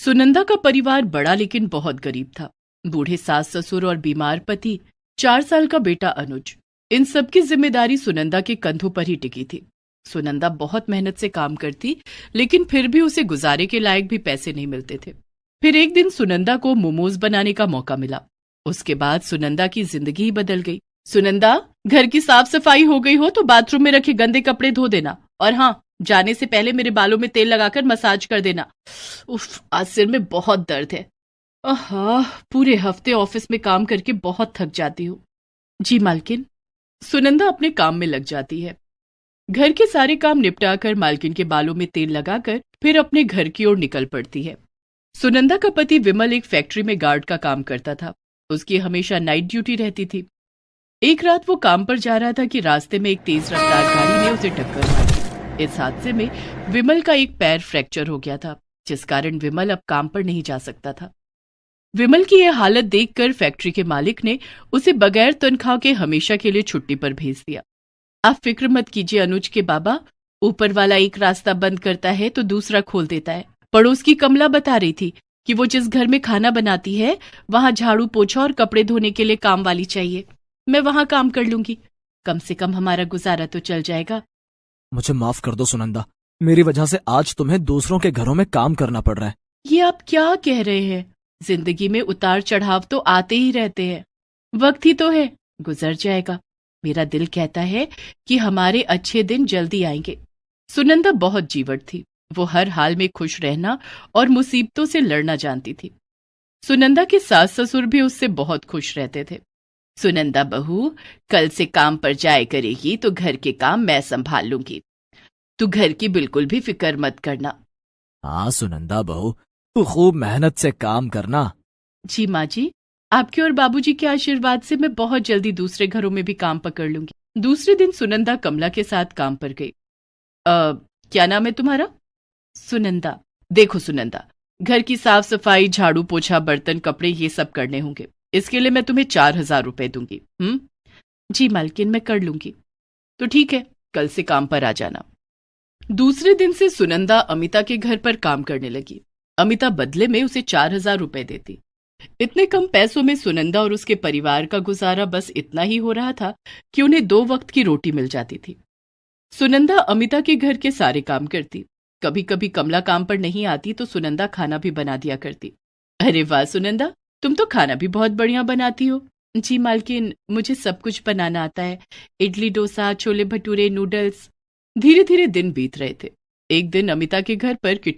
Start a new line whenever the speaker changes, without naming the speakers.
सुनंदा का परिवार बड़ा लेकिन बहुत गरीब था। बूढ़े सास ससुर और बीमार पति, 4 साल का बेटा अनुज, इन सबकी जिम्मेदारी सुनंदा के कंधों पर ही टिकी थी। सुनंदा बहुत मेहनत से काम करती, लेकिन फिर भी उसे गुजारे के लायक भी पैसे नहीं मिलते थे। फिर एक दिन सुनंदा को मोमोज बनाने का मौका मिला। उसके बाद सुनंदा की जिंदगी ही बदल गई। सुनंदा, घर की साफ सफाई हो गई हो तो बाथरूम में रखे गंदे कपड़े धो देना, और हाँ, जाने से पहले मेरे बालों में तेल लगाकर मसाज कर देना। उफ, आज सिर में बहुत दर्द है। आहा, पूरे हफ्ते ऑफिस में काम करके बहुत थक जाती हूँ। जी मालकिन। सुनंदा अपने काम में लग जाती है। घर के सारे काम निपटाकर मालकिन के बालों में तेल लगाकर फिर अपने घर की ओर निकल पड़ती है। सुनंदा का पति विमल एक फैक्ट्री में गार्ड का काम करता था। उसकी हमेशा नाइट ड्यूटी रहती थी। एक रात वो काम पर जा रहा था कि रास्ते में एक तेज रफ्तार गाड़ी ने उसे टक्कर मारी। इस हादसे में विमल का एक पैर फ्रैक्चर हो गया था, जिस कारण विमल अब काम पर नहीं जा सकता था। विमल की यह हालत देखकर फैक्ट्री के मालिक ने उसे बगैर तनख्वाह के हमेशा के लिए छुट्टी पर भेज दिया। आप फिक्र मत कीजिए अनुज के बाबा, ऊपर वाला एक रास्ता बंद करता है तो दूसरा खोल देता है। पड़ोस की कमला बता रही थी कि वो जिस घर में खाना बनाती है वहां झाड़ू पोछा और कपड़े धोने के लिए काम वाली चाहिए। मैं वहां काम कर लूंगी, कम से कम हमारा गुजारा तो चल जाएगा।
मुझे माफ कर दो सुनंदा, मेरी वजह से आज तुम्हें दूसरों के घरों में काम करना पड़ रहा है।
ये आप क्या कह रहे हैं? जिंदगी में उतार चढ़ाव तो आते ही रहते हैं। वक्त ही तो है, गुजर जाएगा। मेरा दिल कहता है कि हमारे अच्छे दिन जल्दी आएंगे। सुनंदा बहुत जीवट थी। वो हर हाल में खुश रहना और मुसीबतों से लड़ना जानती थी। सुनंदा के सास ससुर भी उससे बहुत खुश रहते थे। सुनंदा बहू, कल से काम पर जाए करेगी तो घर के काम मैं संभाल लूंगी। तू घर की बिल्कुल भी फिक्र मत करना।
हाँ सुनंदा बहू, तू खूब मेहनत से काम करना।
जी माँ जी, आपके और बाबूजी के आशीर्वाद से मैं बहुत जल्दी दूसरे घरों में भी काम पकड़ लूंगी। दूसरे दिन सुनंदा कमला के साथ काम पर गई। क्या नाम है तुम्हारा? सुनंदा। देखो सुनंदा, घर की साफ सफाई, झाड़ू पोछा, बर्तन, कपड़े, ये सब करने होंगे। इसके लिए मैं तुम्हें 4,000 रुपए दूंगी। जी मालकिन, मैं कर लूंगी। तो ठीक है, कल से काम पर आ जाना। दूसरे दिन से सुनंदा अमिता के घर पर काम करने लगी। अमिता बदले में उसे 4,000 रुपए देती। इतने कम पैसों में सुनंदा और उसके परिवार का गुजारा बस इतना ही हो रहा था कि उन्हें 2 वक्त की रोटी मिल जाती थी। सुनंदा अमिता के घर के सारे काम करती। कभी कभी कमला काम पर नहीं आती तो सुनंदा खाना भी बना दिया करती। अरे वाह सुनंदा, तुम तो खाना भी बहुत बढ़िया बनाती हो। जी मालकिन, मुझे सब कुछ बनाना आता है। इडली, डोसा, छोले भटूरे, नूडल्स। धीरे धीरे दिन बीत रहे थे। एक दिन अमिता के घर पर